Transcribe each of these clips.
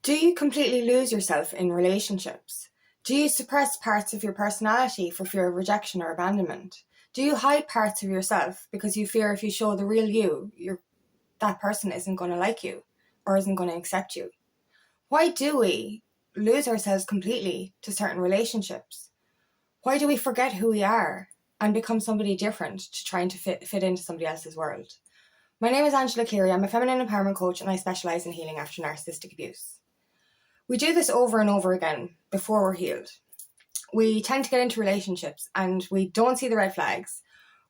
Do you completely lose yourself in relationships? Do you suppress parts of your personality for fear of rejection or abandonment? Do you hide parts of yourself because you fear if you show the real you, that person isn't going to like you or isn't going to accept you? Why do we lose ourselves completely to certain relationships? Why do we forget who we are and become somebody different to trying to fit into somebody else's world? My name is Angela Cleary. I'm a feminine empowerment coach and I specialise in healing after narcissistic abuse. We do this over and over again before we're healed. We tend to get into relationships and we don't see the red flags.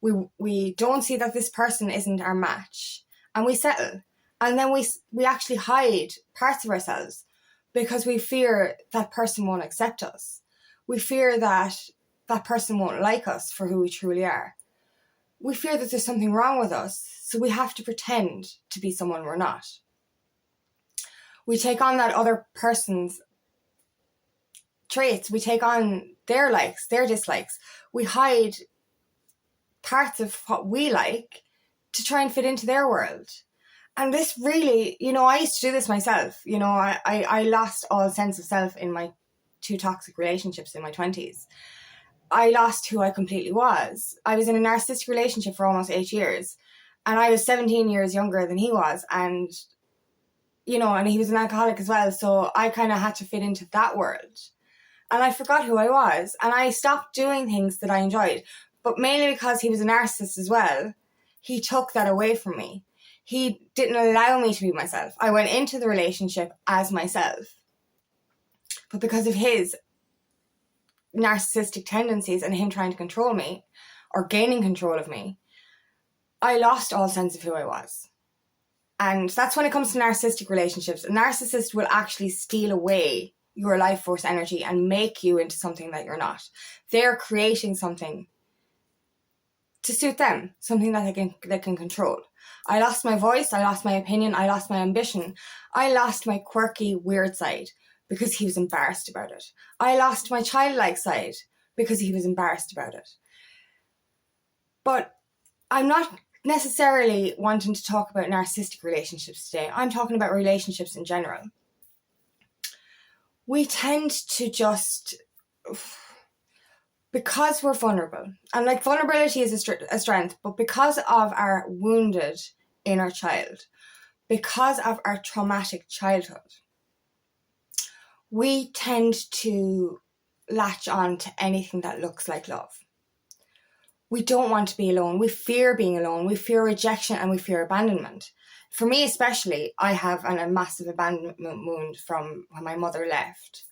We don't see that this person isn't our match and we settle. And then we actually hide parts of ourselves because we fear that person won't accept us. We fear that that person won't like us for who we truly are. We fear that there's something wrong with us, so we have to pretend to be someone we're not. We take on that other person's traits. We take on their likes, their dislikes. We hide parts of what we like to try and fit into their world. And this really, I used to do this myself. I lost all sense of self in my 2 toxic relationships in my 20s. I lost who I completely was. I was in a narcissistic relationship for almost 8 years. And I was 17 years younger than he was. And he was an alcoholic as well. So I kind of had to fit into that world. And I forgot who I was. And I stopped doing things that I enjoyed. But mainly because he was a narcissist as well, he took that away from me. He didn't allow me to be myself. I went into the relationship as myself. But because of his narcissistic tendencies and him trying to control me or gaining control of me, I lost all sense of who I was. And that's when it comes to narcissistic relationships. A narcissist will actually steal away your life force energy and make you into something that you're not. They're creating something to suit them, something that they can control. I lost my voice, I lost my opinion, I lost my ambition. I lost my quirky, weird side because he was embarrassed about it. I lost my childlike side because he was embarrassed about it. But I'm not necessarily wanting to talk about narcissistic relationships today. I'm talking about relationships in general. We tend to just, because we're vulnerable, and vulnerability is a strength, but because of our wounded inner child, because of our traumatic childhood, we tend to latch on to anything that looks like love. We don't want to be alone. We fear being alone. We fear rejection and we fear abandonment. For me especially, I have a massive abandonment wound from when my mother left.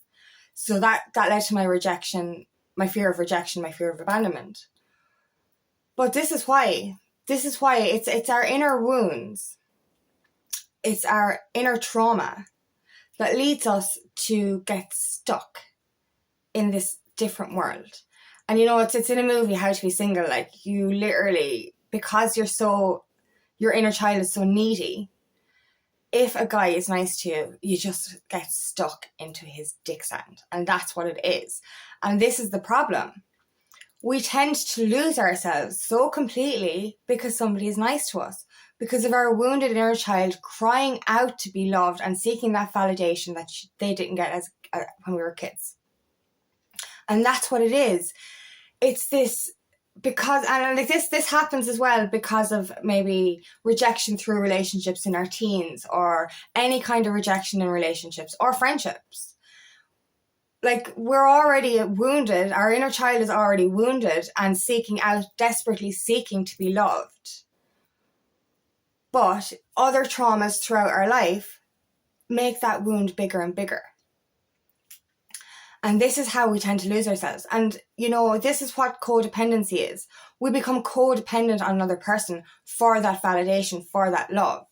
So that led to my rejection, my fear of rejection, my fear of abandonment. But this is why it's our inner wounds. It's our inner trauma that leads us to get stuck in this different world. And it's in a movie, How to Be Single, you literally, because your inner child is so needy, if a guy is nice to you, you just get stuck into his dick sand. And that's what it is. And this is the problem. We tend to lose ourselves so completely because somebody is nice to us, because of our wounded inner child crying out to be loved and seeking that validation that they didn't get when we were kids. And that's what it is. It's this, because, and this happens as well because of maybe rejection through relationships in our teens, or any kind of rejection in relationships or friendships. We're already wounded, our inner child is already wounded and desperately seeking to be loved. But other traumas throughout our life make that wound bigger and bigger. And this is how we tend to lose ourselves. And, this is what codependency is. We become codependent on another person for that validation, for that love.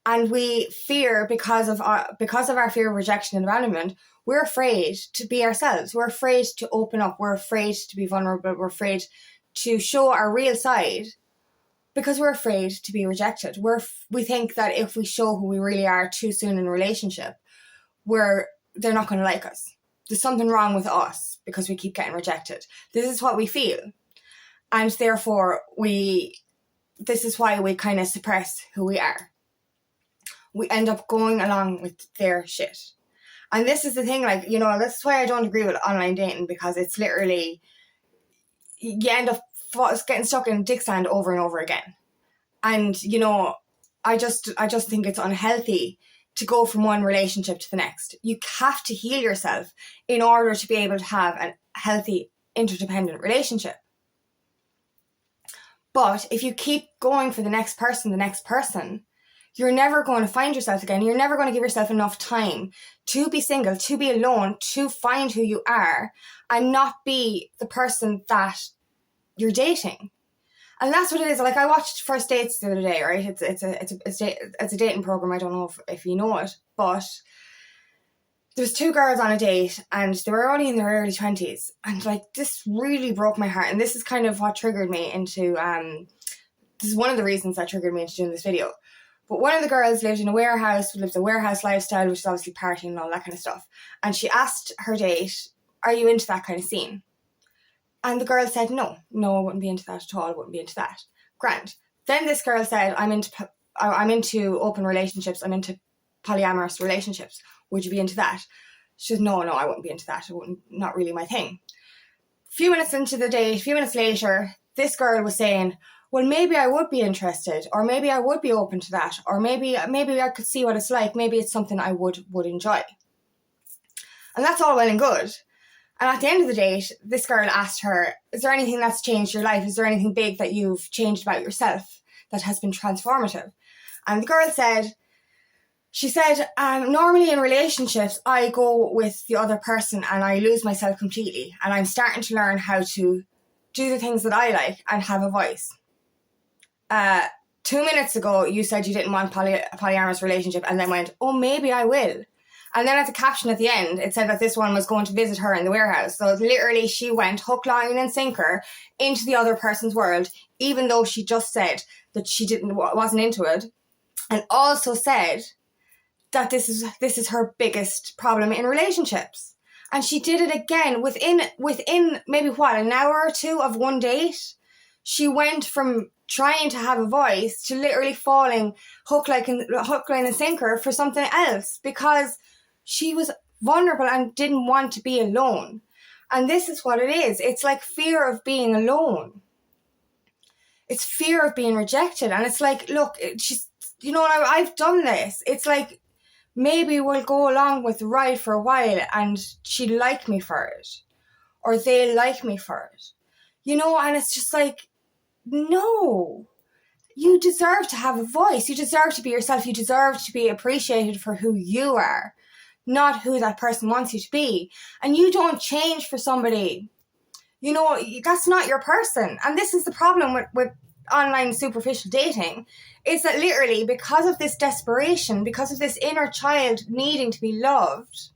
And we fear, because of our fear of rejection and abandonment, we're afraid to be ourselves. We're afraid to open up. We're afraid to be vulnerable. We're afraid to show our real side because we're afraid to be rejected. We think that if we show who we really are too soon in a relationship, they're not going to like us. There's something wrong with us because we keep getting rejected. This is what we feel. And therefore, this is why we kind of suppress who we are. We end up going along with their shit. And this is the thing, like, you know, this is why I don't agree with online dating, because it's literally, you end up getting stuck in dick sand over and over again. And, you know, I just think it's unhealthy to go from one relationship to the next. You have to heal yourself in order to be able to have a healthy, interdependent relationship. But if you keep going for the next person, you're never going to find yourself again. You're never going to give yourself enough time to be single, to be alone, to find who you are, and not be the person that you're dating. And that's what it is. Like, I watched First Dates the other day, right? It's a dating program. I don't know if you know it, but there's two girls on a date, and they were only in their early 20s, and like, this really broke my heart. And this is kind of what triggered me into this is one of the reasons that triggered me into doing this video. But one of the girls lived a warehouse lifestyle, which is obviously partying and all that kind of stuff. And she asked her date, "Are you into that kind of scene?" And the girl said, no, I wouldn't be into that at all. I wouldn't be into that. Grand. Then this girl said, I'm into open relationships. I'm into polyamorous relationships. Would you be into that? She said, no, I wouldn't be into that. Not really my thing. A few minutes into the date, a few minutes later, this girl was saying, well, maybe I would be interested, or maybe I would be open to that, or maybe I could see what it's like. Maybe it's something I would enjoy. And that's all well and good. And at the end of the date, this girl asked her, is there anything that's changed your life? Is there anything big that you've changed about yourself that has been transformative? And the girl said, normally in relationships, I go with the other person and I lose myself completely. And I'm starting to learn how to do the things that I like and have a voice. 2 minutes ago, you said you didn't want a polyamorous relationship, and then went, oh, maybe I will. And then at the caption at the end, it said that this one was going to visit her in the warehouse. So literally she went hook, line and sinker into the other person's world, even though she just said that she wasn't into it. And also said that this is her biggest problem in relationships. And she did it again within maybe an hour or two of one date. She went from trying to have a voice to literally falling hook, line and sinker for something else, because she was vulnerable and didn't want to be alone. And this is what it is. It's like fear of being alone. It's fear of being rejected. And it's like, look, I've done this. It's like, maybe we'll go along with the ride for a while and she'll like me for it. Or they'll like me for it. And it's just like, no. You deserve to have a voice. You deserve to be yourself. You deserve to be appreciated for who you are, not who that person wants you to be. And you don't change for somebody. That's not your person. And this is the problem with online superficial dating, is that literally because of this desperation, because of this inner child needing to be loved,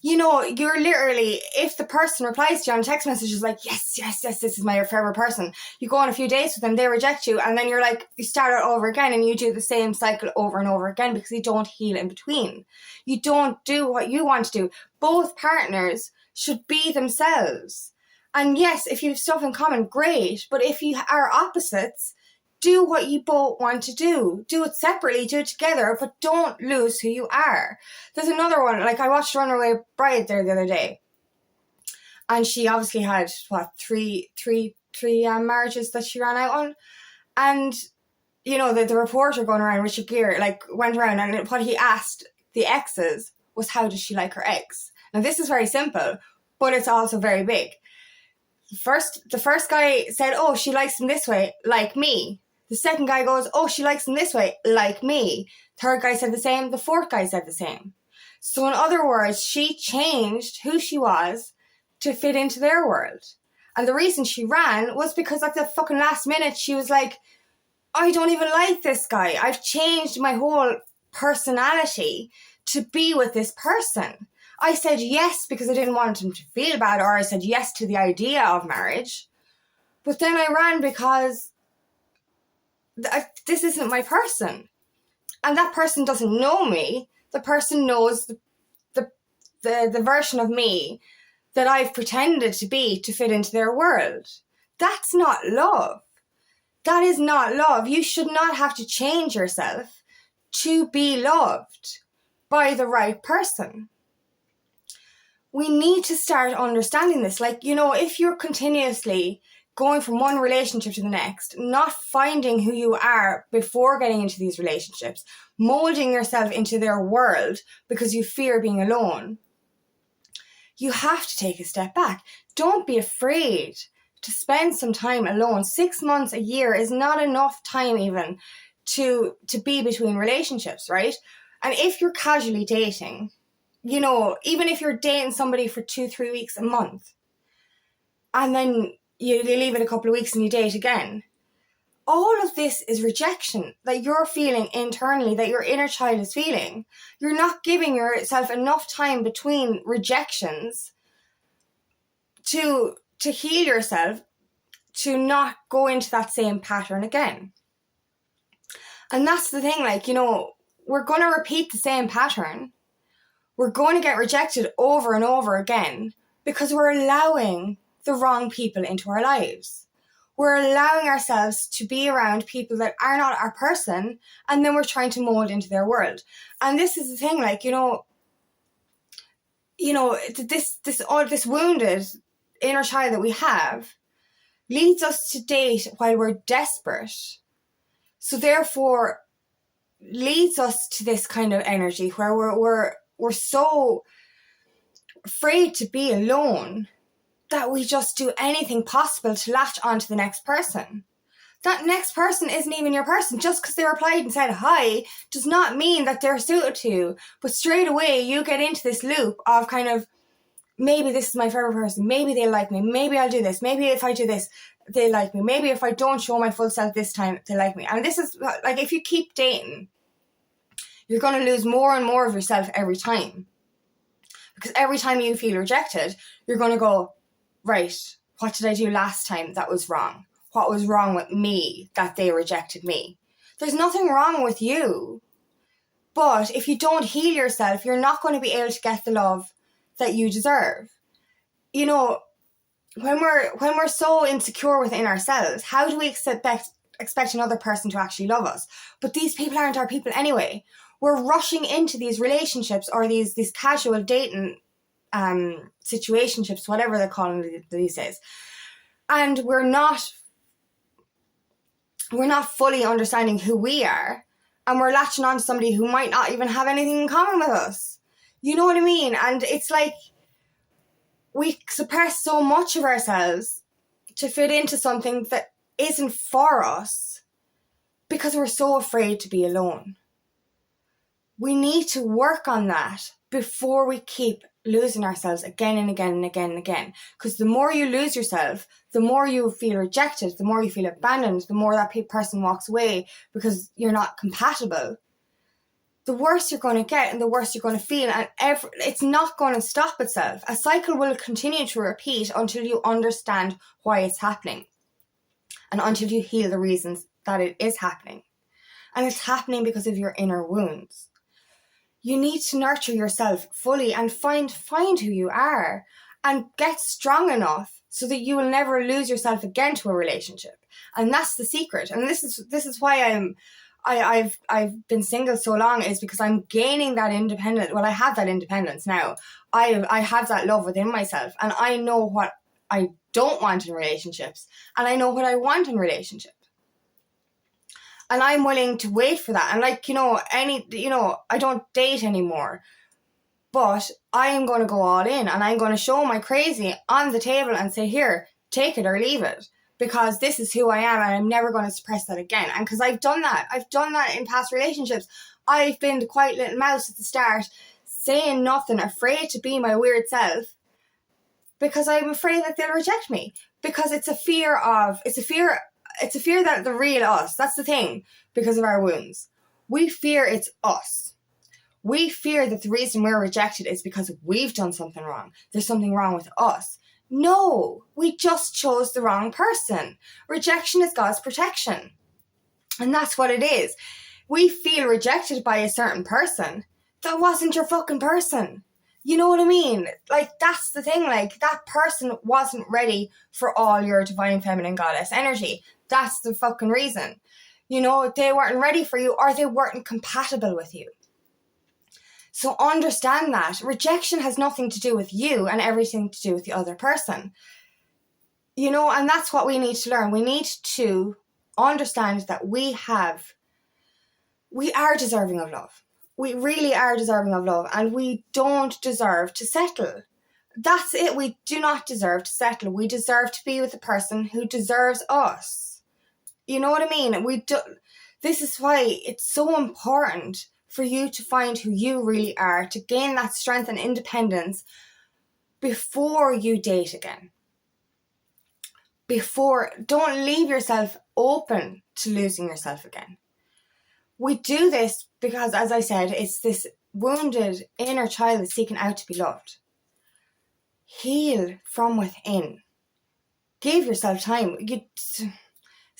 you're literally, if the person replies to you on text messages like, yes, this is my forever person, you go on a few dates with them, they reject you, and then you're like, you start it over again and you do the same cycle over and over again because you don't heal in between. You don't do what you want to do. Both partners should be themselves. And yes, if you have stuff in common, great. But if you are opposites, do what you both want to do. Do it separately, do it together, but don't lose who you are. There's another one, like I watched Runaway Bride there the other day. And she obviously had, three marriages that she ran out on. And, the reporter going around, Richard Gere, went around, and what he asked the exes was, how does she like her ex? Now, this is very simple, but it's also very big. The first guy said, oh, she likes him this way, like me. The second guy goes, oh, she likes him this way, like me. Third guy said the same. The fourth guy said the same. So in other words, she changed who she was to fit into their world. And the reason she ran was because at the fucking last minute, she was like, I don't even like this guy. I've changed my whole personality to be with this person. I said yes because I didn't want him to feel bad, or I said yes to the idea of marriage. But then I ran because this isn't my person. And that person doesn't know me. The person knows the version of me that I've pretended to be to fit into their world. That's not love. That is not love. You should not have to change yourself to be loved. by the right person. We need to start understanding this. Like, you know, if you're continuously going from one relationship to the next, not finding who you are before getting into these relationships, molding yourself into their world because you fear being alone, you have to take a step back. Don't be afraid to spend some time alone. 6 months, a year is not enough time even to be between relationships, right? And if you're casually dating, you know, even if you're dating somebody for 2-3 weeks, a month, and then you leave it a couple of weeks and you date again, all of this is rejection that you're feeling internally, that your inner child is feeling. You're not giving yourself enough time between rejections to heal yourself, to not go into that same pattern again. And that's the thing, like, you know, we're going to repeat the same pattern. We're going to get rejected over and over again because we're allowing the wrong people into our lives. We're allowing ourselves to be around people that are not our person, and then we're trying to mold into their world. And this is the thing, like, you know, this wounded inner child that we have leads us to date while we're desperate. So therefore leads us to this kind of energy where we're so afraid to be alone that we just do anything possible to latch onto the next person. That next person isn't even your person. Just because they replied and said hi does not mean that they're suited to you. But straight away you get into this loop of kind of, maybe this is my favorite person, maybe they like me, maybe I'll do this, maybe if I do this they like me, maybe if I don't show my full self this time they like me. And this is like, if you keep dating, you're going to lose more and more of yourself every time, because every time you feel rejected, you're going to go, right, what did I do last time that was wrong? What was wrong with me that they rejected me? There's nothing wrong with you. But if you don't heal yourself, you're not going to be able to get the love that you deserve. You know, when we're so insecure within ourselves, how do we expect another person to actually love us? But these people aren't our people anyway. We're rushing into these relationships or these casual dating situationships, whatever they're calling these days, and we're not fully understanding who we are, and we're latching on to somebody who might not even have anything in common with us. You know what I mean? And it's like we suppress so much of ourselves to fit into something that isn't for us because we're so afraid to be alone. We need to work on that before we keep losing ourselves again and again and again and again. Because the more you lose yourself, the more you feel rejected, the more you feel abandoned, the more that person walks away because you're not compatible, the worse you're going to get and the worse you're going to feel. And it's not going to stop itself. A cycle will continue to repeat until you understand why it's happening and until you heal the reasons that it is happening. And it's happening because of your inner wounds. You need to nurture yourself fully and find who you are and get strong enough so that you will never lose yourself again to a relationship. And that's the secret. And this is why I've been single so long, is because I'm gaining that independence. Well, I have that independence now. I have that love within myself, and I know what I don't want in relationships, and I know what I want in relationships. And I'm willing to wait for that. And I don't date anymore. But I am going to go all in, and I'm going to show my crazy on the table and say, here, take it or leave it. Because this is who I am, and I'm never going to suppress that again. And because I've done that. I've done that in past relationships. I've been the quiet little mouse at the start, saying nothing, afraid to be my weird self. Because I'm afraid that they'll reject me. Because it's a fear that the real us, that's the thing, because of our wounds. We fear it's us. We fear that the reason we're rejected is because we've done something wrong. There's something wrong with us. No, we just chose the wrong person. Rejection is God's protection. And that's what it is. We feel rejected by a certain person. That wasn't your fucking person. You know what I mean? Like, that's the thing. Like, that person wasn't ready for all your divine feminine goddess energy. That's the fucking reason. You know, they weren't ready for you, or they weren't compatible with you. So understand that rejection has nothing to do with you and everything to do with the other person. You know, and that's what we need to learn. We need to understand that we are deserving of love. We really are deserving of love, and we don't deserve to settle. That's it. We do not deserve to settle. We deserve to be with the person who deserves us. You know what I mean? This is why it's so important for you to find who you really are, to gain that strength and independence before you date again. Don't leave yourself open to losing yourself again. We do this because, as I said, it's this wounded inner child that's seeking out to be loved. Heal from within. Give yourself time.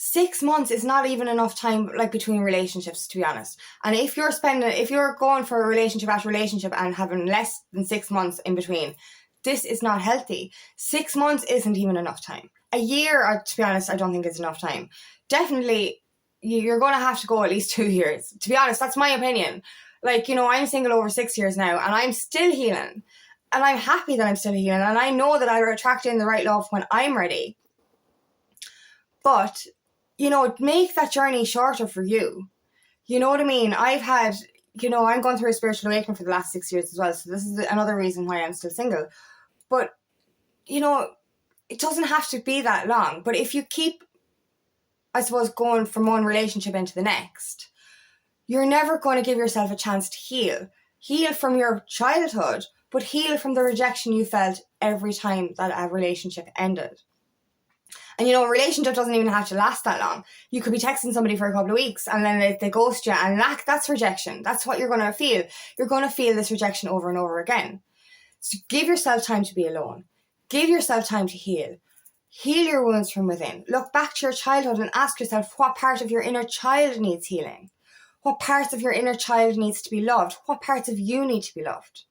6 months is not even enough time, like, between relationships, to be honest. And if you're going for a relationship after relationship and having less than 6 months in between, this is not healthy. 6 months isn't even enough time. A year, to be honest, I don't think is enough time. Definitely, you're going to have to go at least 2 years. To be honest, that's my opinion. Like, you know, I'm single over 6 years now, and I'm still healing. And I'm happy that I'm still healing. And I know that I'll attract in the right love when I'm ready. But, you know, make that journey shorter for you. You know what I mean? I'm going through a spiritual awakening for the last 6 years as well. So this is another reason why I'm still single. But, you know, it doesn't have to be that long. But if you keep, I suppose, going from one relationship into the next, you're never going to give yourself a chance to heal. Heal from your childhood, but heal from the rejection you felt every time that a relationship ended. And, you know, a relationship doesn't even have to last that long. You could be texting somebody for a couple of weeks and then they ghost you, and that's rejection. That's what you're going to feel. You're going to feel this rejection over and over again. So give yourself time to be alone. Give yourself time to heal. Heal your wounds from within. Look back to your childhood and ask yourself, what part of your inner child needs healing? What parts of your inner child needs to be loved? What parts of you need to be loved?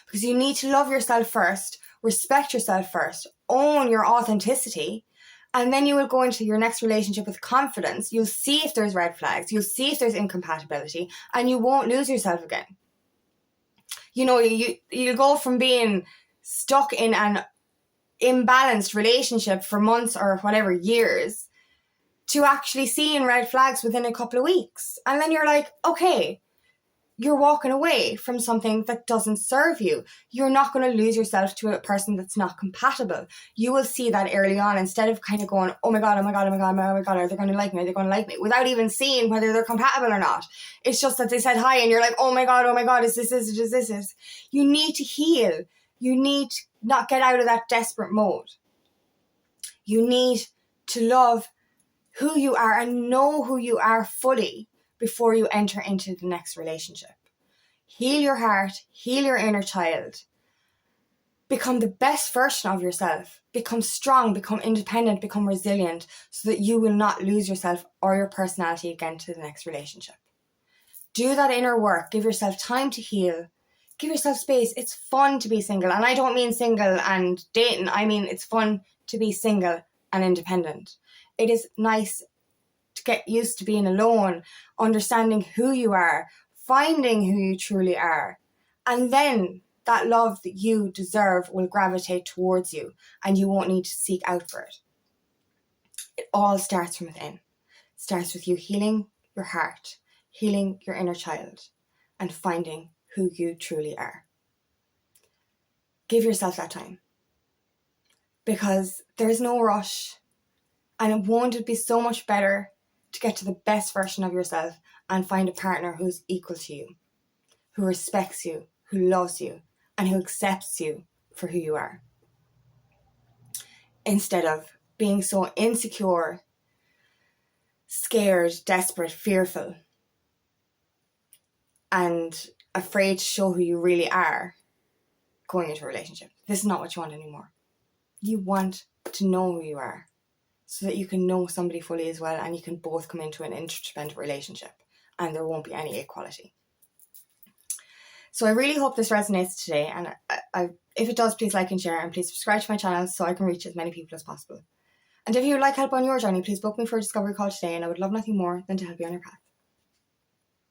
Because you need to love yourself first, respect yourself first, own your authenticity, and then you will go into your next relationship with confidence. You'll see if there's red flags, you'll see if there's incompatibility, and you won't lose yourself again. You know, you go from being stuck in an imbalanced relationship for months or whatever, years, to actually seeing red flags within a couple of weeks. And then you're like, okay, you're walking away from something that doesn't serve you. You're not going to lose yourself to a person that's not compatible. You will see that early on, instead of kind of going, oh my God, are they going to like me? Are they going to like me? Without even seeing whether they're compatible or not. It's just that they said hi and you're like, oh my God, is this? You need to heal. You need to not get out of that desperate mode. You need to love who you are and know who you are fully before you enter into the next relationship. Heal your heart, heal your inner child. Become the best version of yourself. Become strong, become independent, become resilient, so that you will not lose yourself or your personality again to the next relationship. Do that inner work. Give yourself time to heal. Give yourself space. It's fun to be single. And I don't mean single and dating. I mean it's fun to be single and independent. It is nice to get used to being alone, understanding who you are, finding who you truly are. And then that love that you deserve will gravitate towards you and you won't need to seek out for it. It all starts from within. It starts with you healing your heart, healing your inner child, and finding who you truly are. Give yourself that time, because there's no rush, and won't it be so much better to get to the best version of yourself and find a partner who's equal to you, who respects you, who loves you, and who accepts you for who you are, instead of being so insecure, scared, desperate, fearful, and afraid to show who you really are going into a relationship. This is not what you want anymore. You want to know who you are so that you can know somebody fully as well, and you can both come into an interdependent relationship and there won't be any equality. So I really hope this resonates today, and if it does, please like and share, and please subscribe to my channel so I can reach as many people as possible. And if you would like help on your journey, please book me for a discovery call today, and I would love nothing more than to help you on your path.